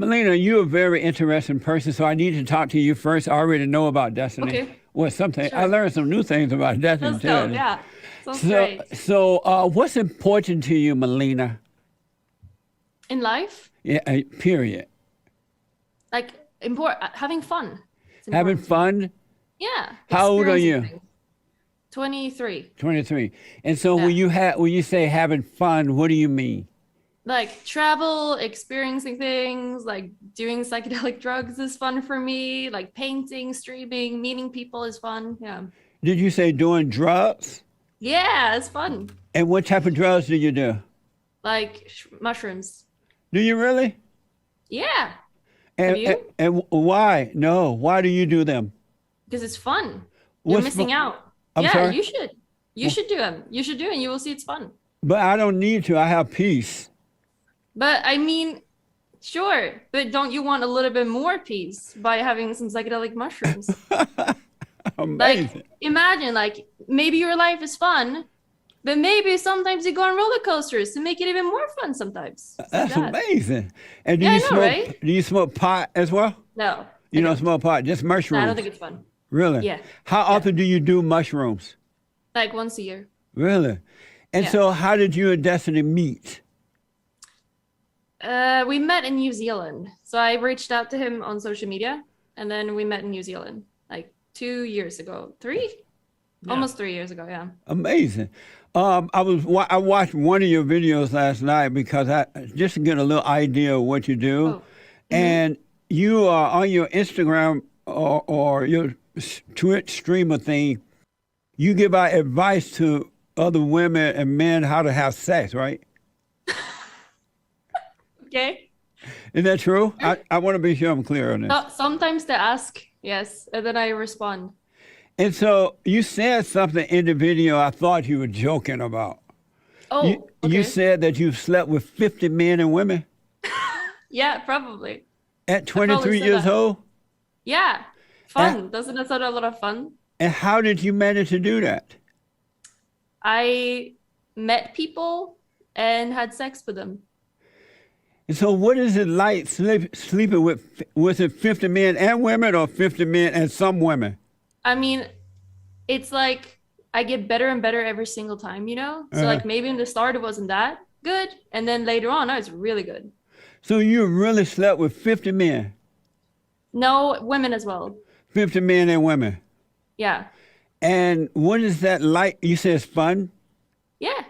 Melina, you're a very interesting person, so I need to talk to you first. I already know about destiny. Okay, Well, something I sure. learned some new things about destiny Let's go. too. Yeah, sounds So, great. what's important to you, Melina? In life, Yeah, period. like having fun. It's Having important to me. fun. Yeah, How old are experiencing you? things. 23. 23. And so Yeah. when you say having fun, what do you mean? Like travel, experiencing things, like doing psychedelic drugs is fun for me. Like painting, streaming, meeting people is fun. Yeah. Did you say doing drugs? Yeah, it's fun. And what type of drugs do you do? Like mushrooms. Do you really? Yeah. Have And, you? and why? No. Why do you do them? Because it's fun. You're What's missing out. I'm Yeah, sorry, you should. You should do them. You should do it and you will see it's fun. but I don't need to. I have peace. But I mean, sure. But don't you want a little bit more peace by having some psychedelic mushrooms? Amazing. Like, imagine, like, maybe your life is fun, but maybe sometimes you go on roller coasters to make it even more fun sometimes. It's like That's that. amazing. And Yeah, I know, right? do you smoke pot as well? No, You I don't don't. smoke pot, just No, I mushrooms. don't think it's fun. Really? Yeah. How Yeah. often do you do mushrooms? Like once a year. Really? And Yeah. so how did you and Destiny meet? We met in New Zealand. So I reached out to him on social media and then we met in New Zealand like 2 years ago. Three? Yeah. Almost 3 years ago, yeah. Amazing. I watched one of your videos last night because I just to get a little idea of what you do, Oh. and you are on your Instagram or your Twitch streamer thing. You give out advice to other women and men how to have sex, right? Okay. Is that true? I want to be sure I'm clear on this. So, sometimes they ask, yes, and then I respond. And so you said something in the video I thought you were joking about. Oh, You okay. said that you've slept with 50 men and women Yeah, probably. at probably 23 said years that. old? Yeah. Fun. Doesn't that sound a lot of fun? And how did you manage to do that? I met people and had sex with them. And so what is it like sleeping with, was it 50 men and women or 50 men and some women? I mean, it's like I get better and better every single time, you know? So Uh-huh. like maybe in the start it wasn't that good, and then later on, oh, it's really good. So you really slept with 50 men, No, women as well. 50 men and women. Yeah. And what is that like? You said it's fun? Yeah.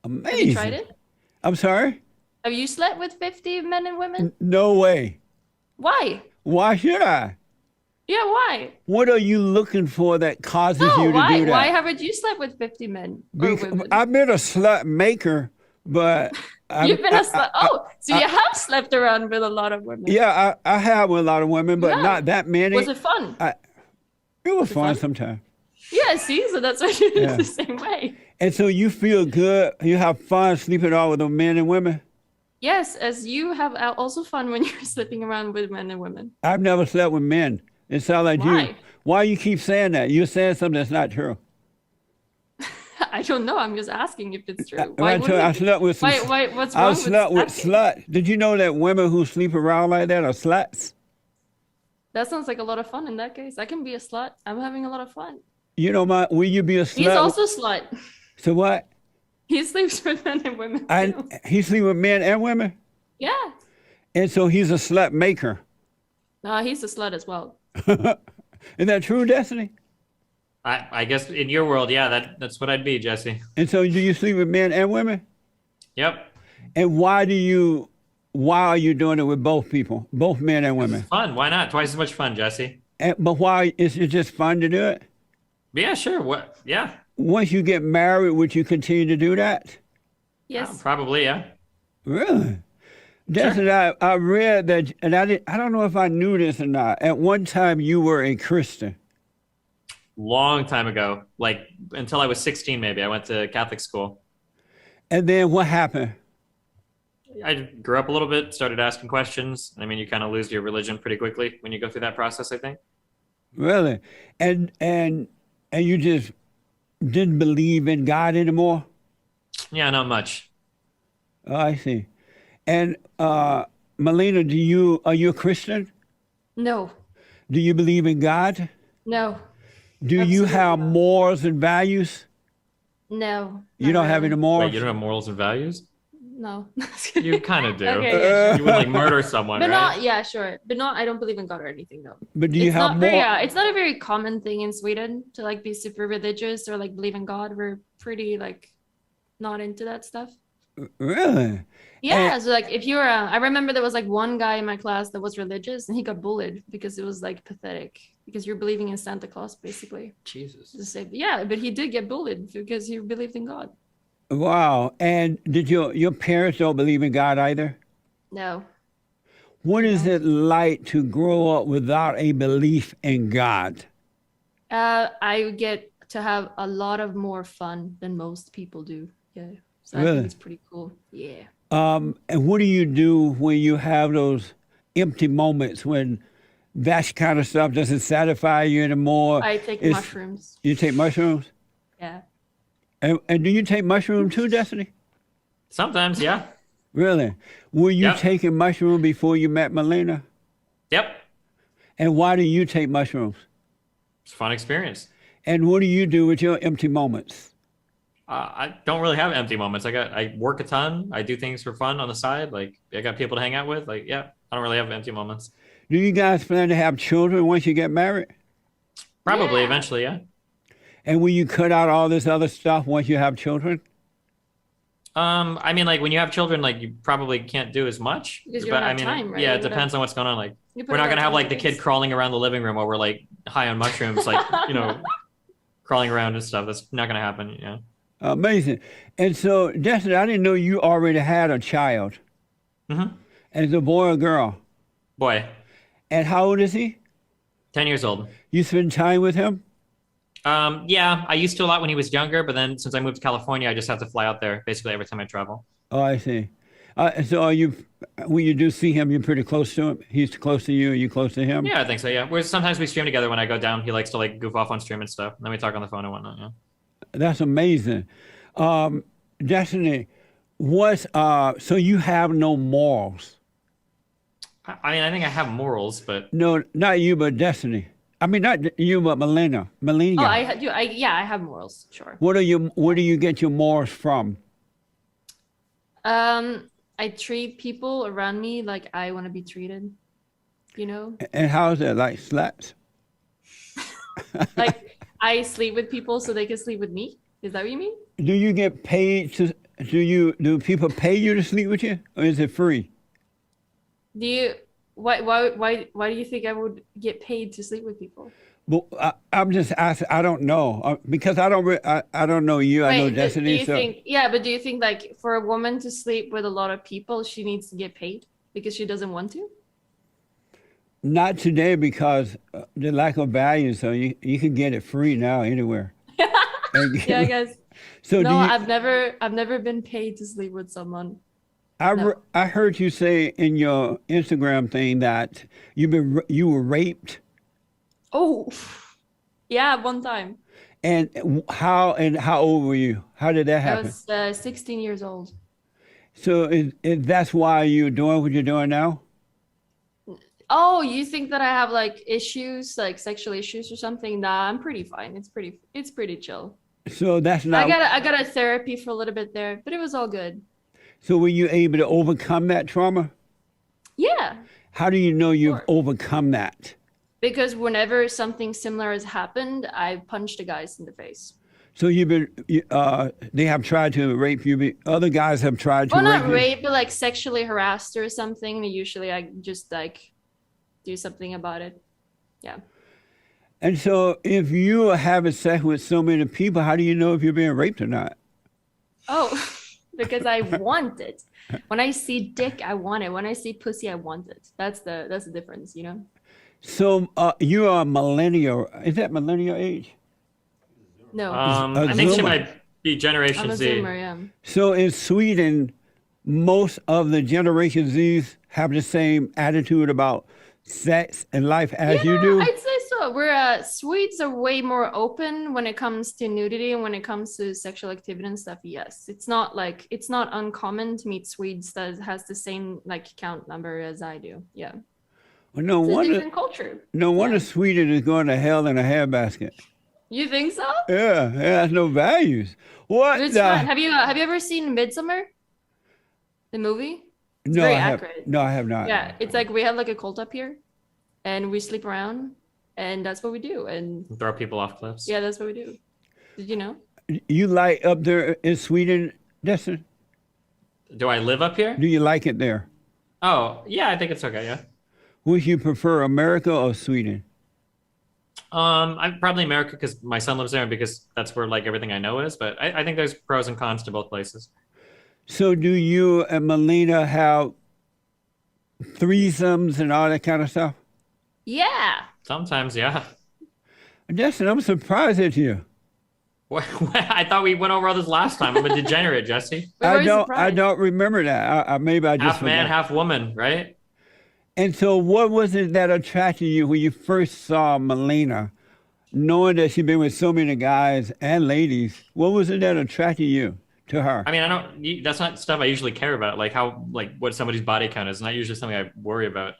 Amazing. Have you tried it? I'm sorry? Have you slept with 50 men and women? No way. Why? Why should I? Yeah, why? What are you looking for that causes No, you to why? do that? Why haven't you slept with 50 men or women? I've been a slut maker, but You've been a slut. Oh, so you have slept around with a lot of women. yeah, I have with a lot of women, but Yeah. not that many. Was it fun? It was it fun fun? sometimes. Yeah, see, so that's why you do Yeah. it the same way. And so you feel good, you have fun sleeping all with the men and women? Yes, as you have also fun when you're sleeping around with men and women. I've never slept with men. It sounds like you. Why? Why you keep saying that? You're saying something that's not true. I don't know. I'm just asking if it's true. I slept with some. What's I wrong with slept with asking? slut. Did you know that women who sleep around like that are sluts? That sounds like a lot of fun in that case. I can be a slut. I'm having a lot of fun. You know, will you be a slut? He's also a slut. So what? He sleeps with men and women too. He sleep with men and women, Yeah. and so he's a slut maker. No, he's a slut as well. Is that true, Destiny? I guess in your world, yeah, that's what I'd be, Jesse. And so do you sleep with men and women? Yep. And why are you doing it with both people, both men and women? Fun. Why not? Twice as much fun, Jesse. But why is it just fun to do it? Yeah, sure. What? Yeah. Once you get married, would you continue to do that? Yes. Probably, yeah. Really? Destiny, I read that, and I don't know if I knew this or not. At one time, you were a Christian. Long time ago, like until I was 16, maybe. I went to Catholic school. And then what happened? I grew up a little bit, started asking questions. I mean, you kind of lose your religion pretty quickly when you go through that process, I think. Really? And you just didn't believe in God anymore? Yeah, not much. Oh, I see. And Melina, are you a Christian? No, Do you believe in God? no, Do you absolutely have not. morals and values? No, You not don't have really. any morals? Wait, you don't have morals and values? No. You kind of do. Okay, yeah, You sure. would like murder someone, But right? not, yeah, sure. But not, I don't believe in God or anything though. But do you It's have not very, more? it's not a very common thing in Sweden to like be super religious or like believe in God. We're pretty like not into that stuff. Really? Yeah, And, so like if you're, I remember there was like one guy in my class that was religious and he got bullied because it was like pathetic because you're believing in Santa Claus basically. Jesus. To say, yeah, but he did get bullied because he believed in God. wow. And did your parents don't believe in God either? No. What They is don't. it like to grow up without a belief in God? I get to have a lot of more fun than most people do. Yeah. So I Really? think it's pretty cool. Yeah. And what do you do when you have those empty moments when that kind of stuff doesn't satisfy you anymore? I take It's- mushrooms. You take mushrooms? Yeah. And do you take mushrooms too, Destiny? Sometimes, yeah. Really? Were you Yep. taking mushrooms before you met Melina? Yep. And why do you take mushrooms? It's a fun experience. And what do you do with your empty moments? I don't really have empty moments. I work a ton. I do things for fun on the side. Like I got people to hang out with. Like, yeah, I don't really have empty moments. Do you guys plan to have children once you get married? Probably Yeah. eventually, yeah. And will you cut out all this other stuff once you have children? I mean, like when you have children, like you probably can't do as much. Because you but don't I have mean, time, right? yeah, it You gotta- depends on what's going on. Like You put we're a not lot gonna of have time like the into kid things. crawling around the living room while we're like high on mushrooms, like crawling around and stuff. That's not gonna happen. You know. Amazing. And so, Destiny, I didn't know you already had a child. Mm-hmm. And it's a boy or girl. Boy, And how old is he? 10 years old. You spend time with him? Yeah, I used to a lot when he was younger, but then since I moved to California, I just have to fly out there basically every time I travel. Oh, I see. So when you do see him, you're pretty close to him? He's close to you, are you close to him? Yeah, I think so. Yeah, sometimes we stream together when I go down. He likes to like goof off on stream and stuff. And then we talk on the phone and whatnot. Yeah. That's amazing. Destiny, so you have no morals? I mean, I think I have morals, but No, not you, but Destiny. I mean, not you, but Melina. Melina. Oh, yeah, I have morals, sure. Where do you get your morals from? I treat people around me like I want to be treated, you know? And how is that? Like slaps? Like I sleep with people so they can sleep with me. Is that what you mean? Do you get paid do people pay you to sleep with you? Or is it free? Why do you think I would get paid to sleep with people? Well, I'm just asking. I don't know because I don't know you. I know Wait, but Destiny. but do you think like for a woman to sleep with a lot of people, she needs to get paid because she doesn't want to? Not today because the lack of value. So you can get it free now anywhere. Yeah, I guess. So No, I've never been paid to sleep with someone. No. I heard you say in your Instagram thing that you were raped. Oh, yeah, one time. And how old were you? How did that I happen? was 16 years old. So that's why you're doing what you're doing now? Oh, you think that I have like issues, like sexual issues or something? Nah, I'm pretty fine. It's pretty chill. So that's not. I got a therapy for a little bit there, but it was all good. So were you able to overcome that trauma? Yeah, How do you know you've Sure. overcome that? because whenever something similar has happened, I punched the guys in the face. So they have tried to rape you. Other guys have tried to Well, rape not you. rape, but like sexually harassed or something. And usually I just like do something about it. Yeah. And so if you are having sex with so many people, how do you know if you're being raped or not? Oh, because I want it. When I see dick, I want it. When I see pussy, I want it. That's the difference, you know? So you are a millennial. Is that millennial age? No, I think she Zoomer. might be I'm Generation a Z. Zoomer, yeah. So in Sweden, most of the Generation Zs have the same attitude about sex and life as you do. I'd say so. we're Swedes are way more open when it comes to nudity and when it comes to sexual activity and stuff. Yes, it's not uncommon to meet Swedes that has the same like count number as I do. Yeah, Well, no it's a wonder. different culture. No wonder Yeah. Sweden is going to hell in a handbasket. You think so? Yeah, it has no values. What? It's the- fun. Have you ever seen Midsummer? The movie? It's no, very I have. accurate. No, I have not. Yeah, it's like we have like a cult up here, and we sleep around, and that's what we do. And Throw people off cliffs. yeah, that's what we do. Did you know? You like up there in Sweden, Destin? Do I live up here? Do you like it there? Oh, yeah, I think it's okay. Yeah. Would you prefer America or Sweden? I'm probably America because my son lives there and because that's where like everything I know is. But I think there's pros and cons to both places. So do you and Melina have threesomes and all that kind of stuff? Yeah. Sometimes, yeah. Destin, I'm surprised at you. I thought we went over all this last time. I'm a degenerate, Jesse. We're I very don't surprised. remember that. Maybe I just Half man, forgot. half woman, right? And so what was it that attracted you when you first saw Melina, knowing that she'd been with so many guys and ladies? What was it that attracted you to her? I mean, that's not stuff I usually care about, like what somebody's body count is. Not usually something I worry about.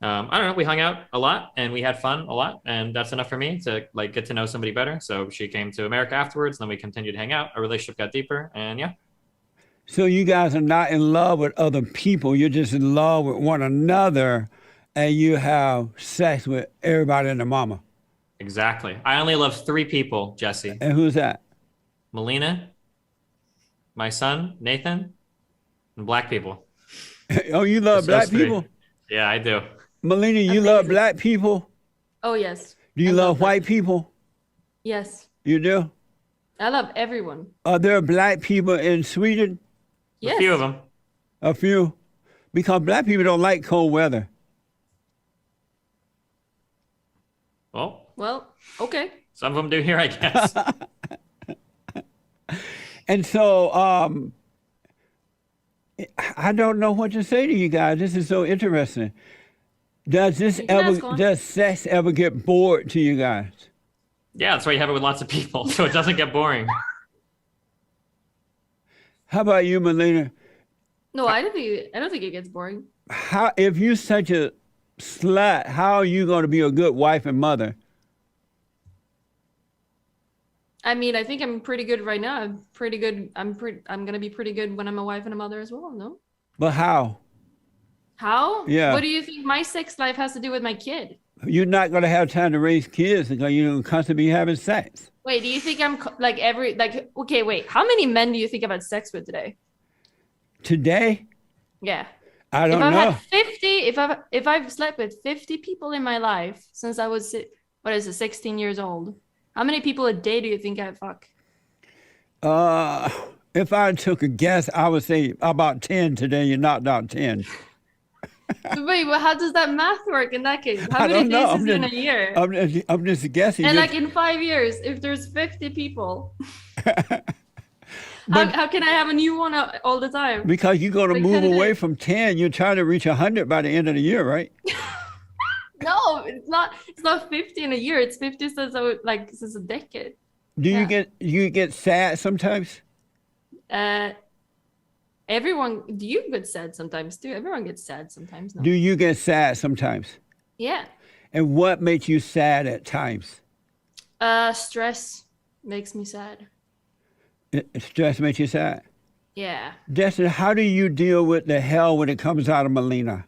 I don't know. We hung out a lot and we had fun a lot, and that's enough for me to like get to know somebody better. So she came to America afterwards, and then we continued to hang out. Our relationship got deeper, and yeah. So you guys are not in love with other people. You're just in love with one another, and you have sex with everybody and their mama. Exactly. I only love 3 people, Jesse. And who's that? Melina, my son, Nathan, and black people. Oh, you love Just black those 3. people? Yeah, I do. Melina, you love Amazing. black people? Oh yes. Do you I love black white people? Yes. You do? I love everyone. Are there black people in Sweden? Yes. A few of them. A few? Because black people don't like cold weather. Well, Well, okay. some of them do here, I guess. And so I don't know what to say to you guys. This is so interesting. Does You can ask one. does sex ever get bored to you guys? Yeah, that's why you have it with lots of people, so it doesn't get boring. How about you, Melina? No, I don't think it gets boring. How, if you're such a slut, how are you going to be a good wife and mother? I mean, I think I'm pretty good right now. I'm pretty good. I'm gonna be pretty good when I'm a wife and a mother as well. No? But how? How? Yeah. What do you think my sex life has to do with my kid? You're not going to have time to raise kids because you're going to constantly be having sex. Wait, do you think I'm okay, wait. How many men do you think I've had sex with today? Today, Yeah. I If don't I've know. had 50, if I've slept with 50 people in my life since I was 16 years old, how many people a day do you think I fuck? If I took a guess, I would say about 10 today. You knocked out 10. Wait, well, how does that math work in that case? How I many don't know. days is in a year? I'm just guessing. And Just- like in 5 years, if there's 50 people, But- how can I have a new one all the time? because you're going to Like move 10 a away day. from 10, you're trying to reach 100 by the end of the year, right? No, it's not. It's not 50 in a year. It's 50 since a decade. Do Yeah. you get sad sometimes? Everyone. Do you get sad sometimes too? Everyone gets sad sometimes. No? Do you get sad sometimes? Yeah. And what makes you sad at times? Stress makes me sad. Stress makes you sad. Yeah. Destin, how do you deal with the hell when it comes out of Melina?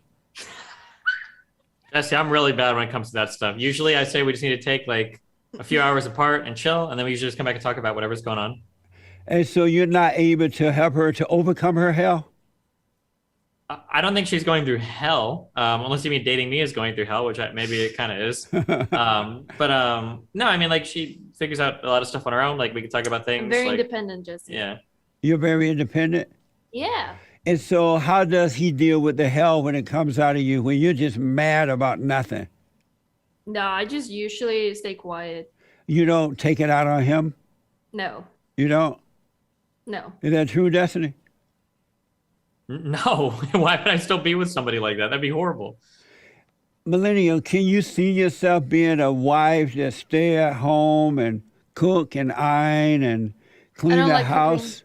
Jesse, I'm really bad when it comes to that stuff. Usually I say we just need to take like a few hours apart and chill, and then we usually just come back and talk about whatever's going on. And so you're not able to help her to overcome her hell? I don't think she's going through hell, unless you mean dating me is going through hell, which maybe it kind of is. No, I mean, like she figures out a lot of stuff on her own. Like we can talk about things. I'm very like, independent, Jesse. yeah. You're very independent? Yeah. And so how does he deal with the hell when it comes out of you when you're just mad about nothing? No, I just usually stay quiet. You don't take it out on him? No. You don't? No. Is that true, Destiny? No, why would I still be with somebody like that? That'd be horrible. Millennial, can you see yourself being a wife that stay at home and cook and iron and clean don't the like cooking. house?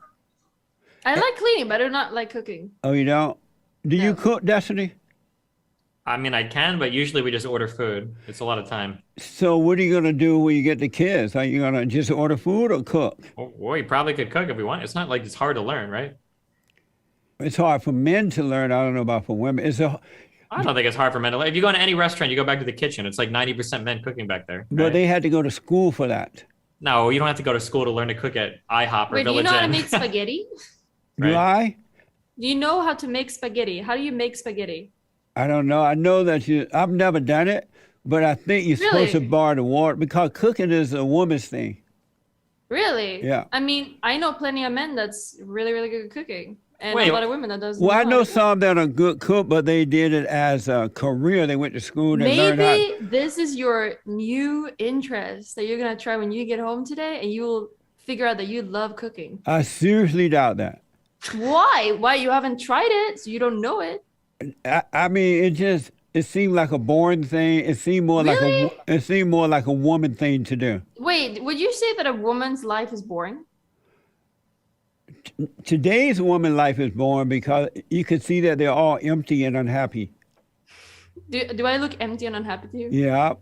I like cleaning, but I do not like cooking. Oh, you don't? Do you No. cook, Destiny? I mean, I can, but usually we just order food. It's a lot of time. So what are you gonna do when you get the kids? Are you gonna just order food or cook? Or we probably could cook if we want. It's not like it's hard to learn, right? It's hard for men to learn. I don't know about for women. I don't think it's hard for men to learn. If you go to any restaurant, you go back to the kitchen. It's like 90% men cooking back there. But right? they had to go to school for that. No, you don't have to go to school to learn to cook at IHOP or Wait, do you Village know how to Inn. make spaghetti? Do I? Do you know how to make spaghetti? How do you make spaghetti? I don't know. I know that I've never done it, but I think you're supposed to Really? borrow the water because cooking is a woman's thing. Really? Yeah. I mean, I know plenty of men that's really, really good at cooking, and Wait, a lot of women that does. Well, I how know to cook. some that are good cook, but they did it as a career. They went to school and learned how. Maybe this is your new interest that you're gonna try when you get home today, and you will figure out that you love cooking. I seriously doubt that. Why? Why you haven't tried it, so you don't know it. I mean, it seemed like a boring thing. It seemed more Really? it seemed more like a woman thing to do. Wait, would you say that a woman's life is boring? Today's woman life is boring because you can see that they're all empty and unhappy. Do I look empty and unhappy to you? Yeah.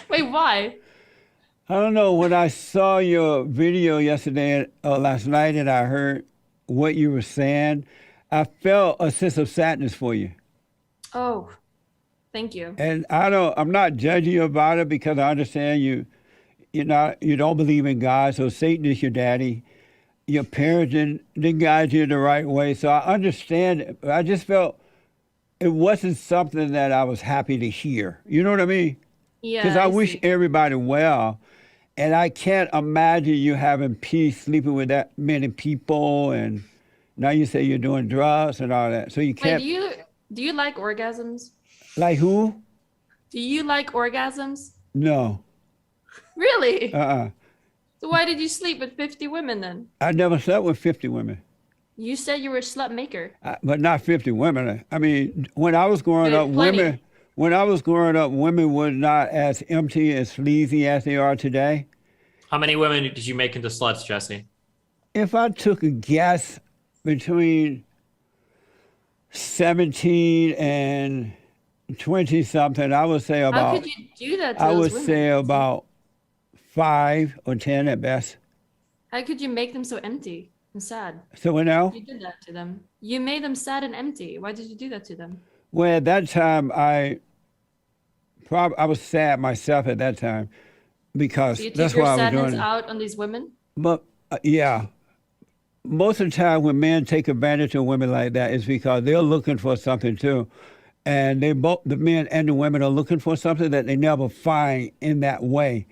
Wait, why? I don't know. When I saw your video yesterday or last night and I heard what you were saying, I felt a sense of sadness for you. Oh, thank you. And I'm not judging you about it because I understand you don't believe in God, so Satan is your daddy. Your parents didn't guide you the right way. So I understand it. But I just felt it wasn't something that I was happy to hear. You know what I mean? Yeah. Because I wish see. everybody well. And I can't imagine you having peace sleeping with that many people. And now you say you're doing drugs and all that. So you Wait, can't. do you like orgasms? Like who? Do you like orgasms? No. Really? Uh-uh. So why did you sleep with 50 women then? I never slept with 50 women. You said you were a slut maker. But not 50 women. I mean, when I was growing up, Plenty. women were not as empty and sleazy as they are today. How many women did you make into sluts, Jesse? If I took a guess between 17 and 20 something, I would say How about could you do that to I those would women? say about 5 or 10 at best. How could you make them so empty and sad? So now, You did that to them. You made them sad and empty. Why did you do that to them? well, at that time, I was sad myself at that time because So you took that's your why I was sadness doing it. out on these women? But yeah, most of the time when men take advantage of women like that is because they're looking for something too. And the men and the women are looking for something that they never find in that way.